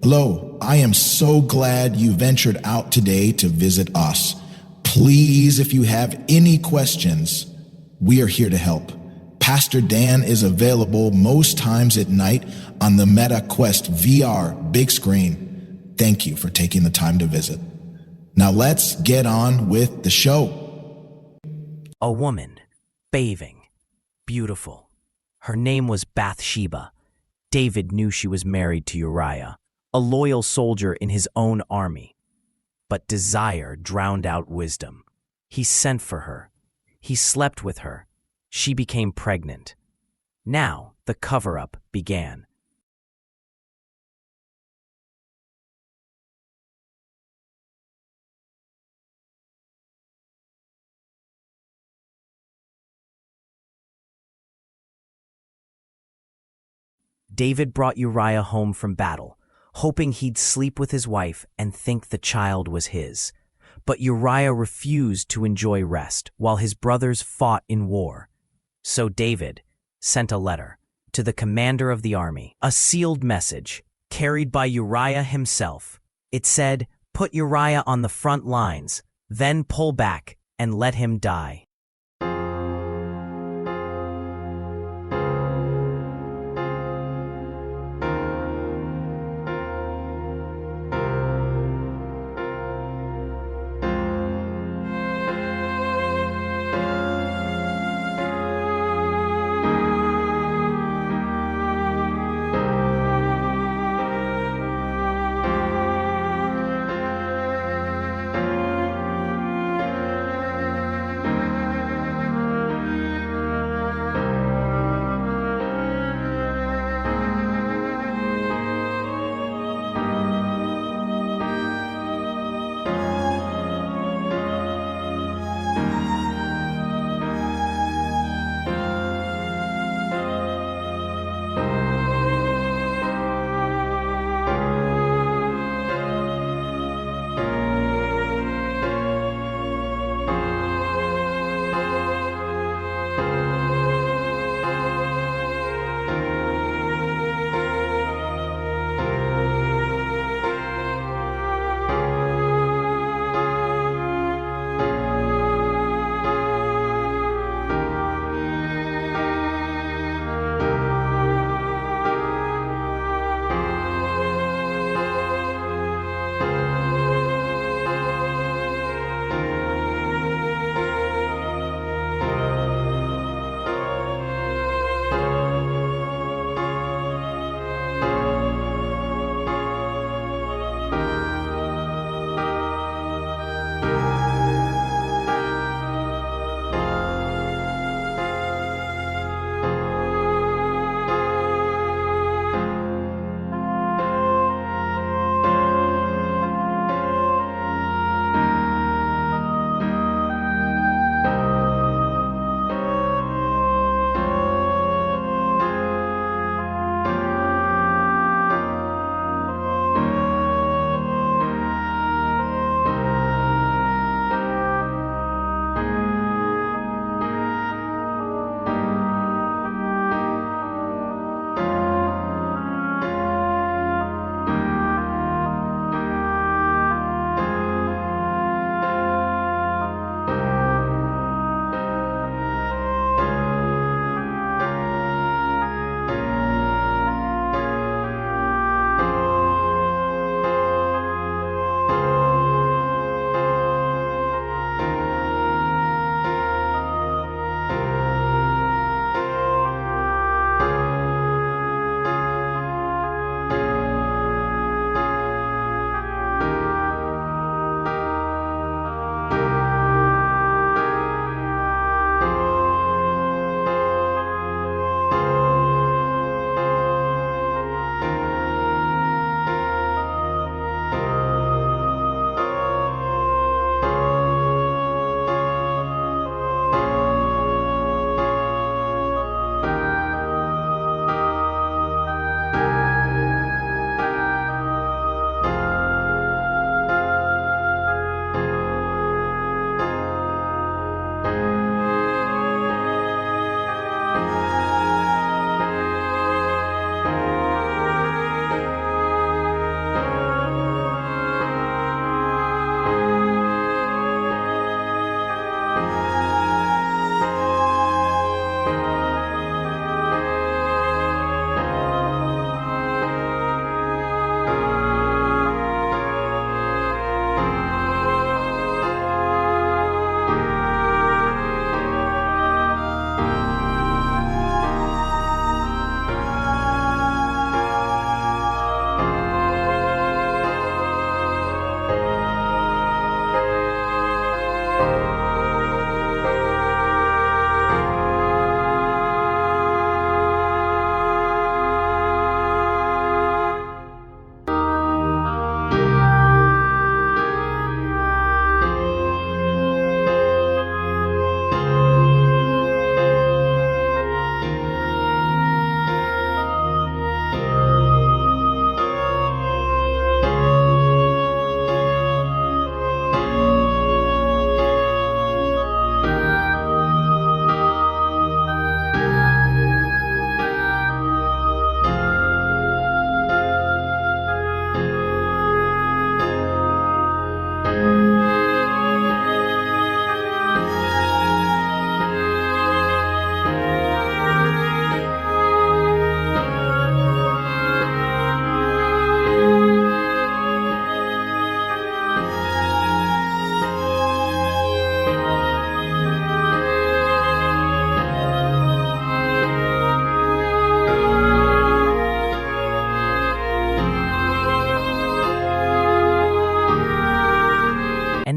Hello, I am so glad you ventured out today to visit us. Please, if you have any questions, we are here to help. Pastor Dan is available most times at night on the Meta Quest VR big screen. Thank you for taking the time to visit. Now let's get on with the show. A woman, bathing, beautiful. Her name was Bathsheba. David knew she was married to Uriah, a loyal soldier in his own army. But desire drowned out wisdom. He sent for her. He slept with her. She became pregnant. Now the cover-up began. David brought Uriah home from battle, hoping he'd sleep with his wife and think the child was his. But Uriah refused to enjoy rest while his brothers fought in war. So David sent a letter to the commander of the army, a sealed message carried by Uriah himself. It said, "Put Uriah on the front lines, then pull back and let him die."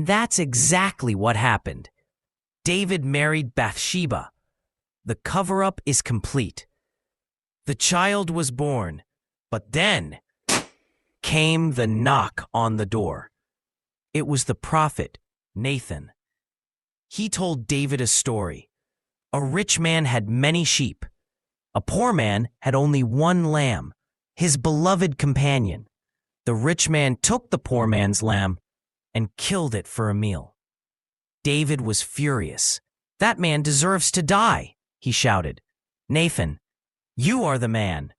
that's exactly what happened. David married Bathsheba. The cover-up is complete. The child was born, but then came the knock on the door. It was the prophet, Nathan. He told David a story. A rich man had many sheep. A poor man had only one lamb, his beloved companion. The rich man took the poor man's lamb and killed it for a meal. David was furious. "That man deserves to die," he shouted. "Nathan, you are the man."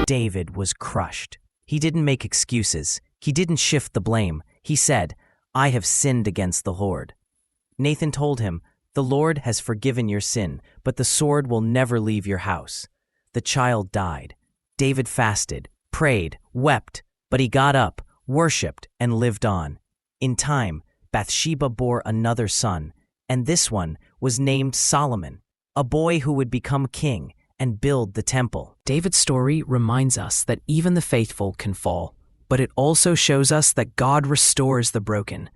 David was crushed. He didn't make excuses. He didn't shift the blame. He said, "I have sinned against the Lord." Nathan told him, "The Lord has forgiven your sin, but the sword will never leave your house." The child died. David fasted, prayed, wept, but he got up, worshipped, and lived on. In time, Bathsheba bore another son, and this one was named Solomon, a boy who would become king and build the temple. David's story reminds us that even the faithful can fall, but it also shows us that God restores the broken.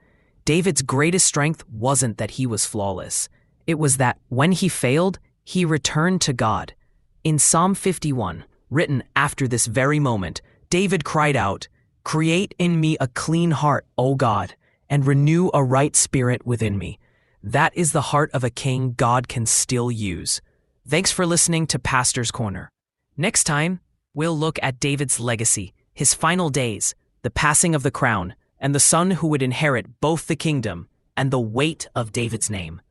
David's greatest strength wasn't that he was flawless. It was that when he failed, he returned to God. In Psalm 51, written after this very moment, David cried out, "Create in me a clean heart, O God, and renew a right spirit within me." That is the heart of a king God can still use. Thanks for listening to Pastor's Corner. Next time, we'll look at David's legacy, his final days, the passing of the crown, and the son who would inherit both the kingdom and the weight of David's name.